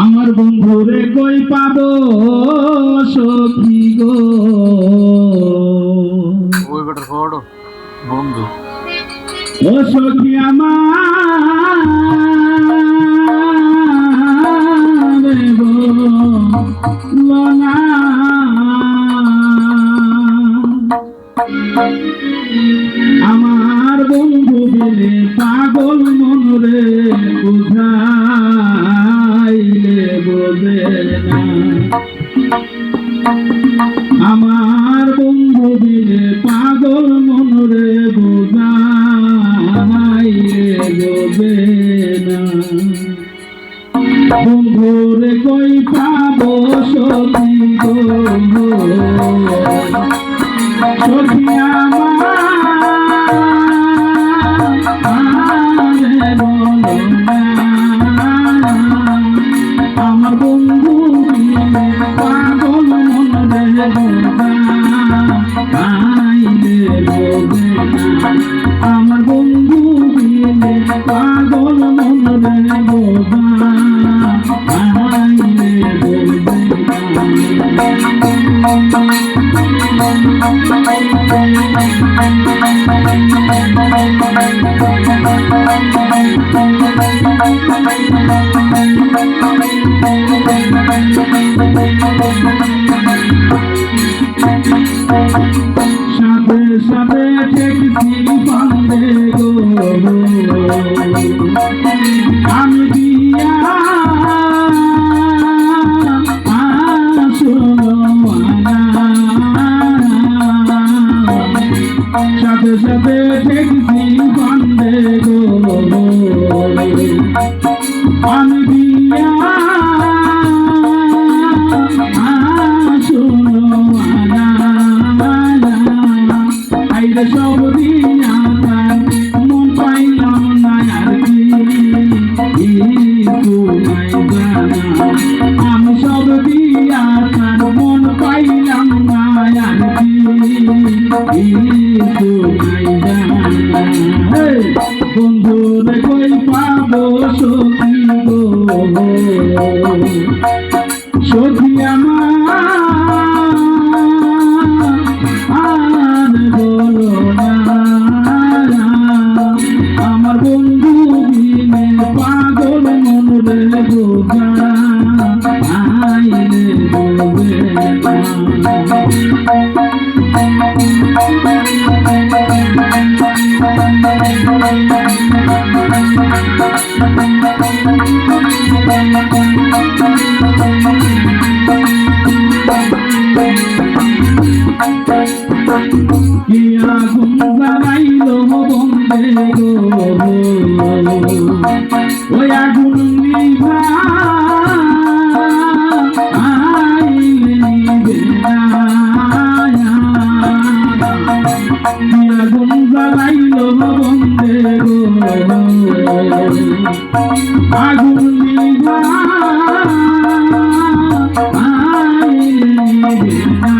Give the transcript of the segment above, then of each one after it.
আমার বন্ধুরে কই পাবো সখী গো, ওই বেটার ফটো বন্ধু ও সখী আমার গো লোনা, আমার বন্ধু বলে পাগল মনরে বুঝাইলে বোঝে না, আমার বন্ধু বলে পাগল মনরে বুঝাইলে বোঝে না, বন্ধুরে কই পাবো সখী গো, সখী আমার বন্ধু পাগল মনরে বুঝাইলে বোঝে না, আমার বন্ধু পাগল মনরে বুঝাইলে বোঝে সাথে সাথে ঠেকছি বান্ধে গো, আমি দিয়া সাথে সাথে ঠেকছি বান্ধে গো, আমি দিয়া সব দিয়া মন পাইলাম না আর কি তোমায় জানা, আমি সব দিয়া মন পাইলাম না আর কি তোমায় জানা, বন্ধুরে কই পাবো সখী গো, সখী আমার বন্ধু বিনে পাগল মনরে বুঝাইলে বোঝে কি আগুন জ্বালাইলো বন্ধে গো, ওই আগুন নিভাইলে নিবে না, কি আগুন জ্বালাইলো বন্ধে গো, আগুন নিভাইলে নিবে না,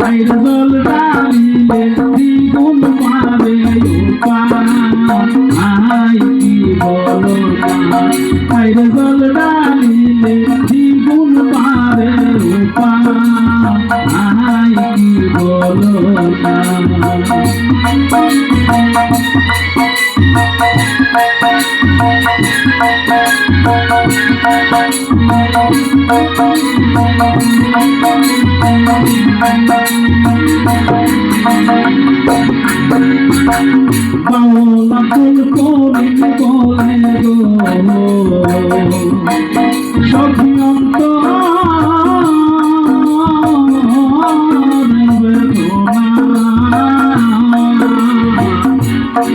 আইর জল ডালিলে দ্বিগুণ পাবে আই কি বলো না, আইর জল ডালিলে দ্বিগুণ পাবে আই কি বলো না, বাউলা ফুল করিল বলে গো, সখী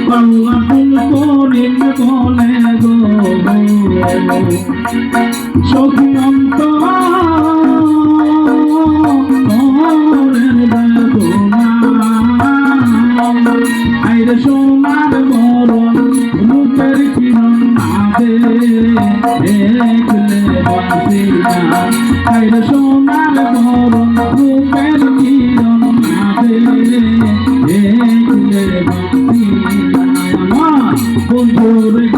বাউলা ফুল করিল বলে গো, সখী আইরে সোনার মরণ রূপের কিরণ নাবে দেখলে বাসি না, আইরে সোনার মরণ রূপের কিরণ নাবে দেখলে বাসি না, বন্ধুরে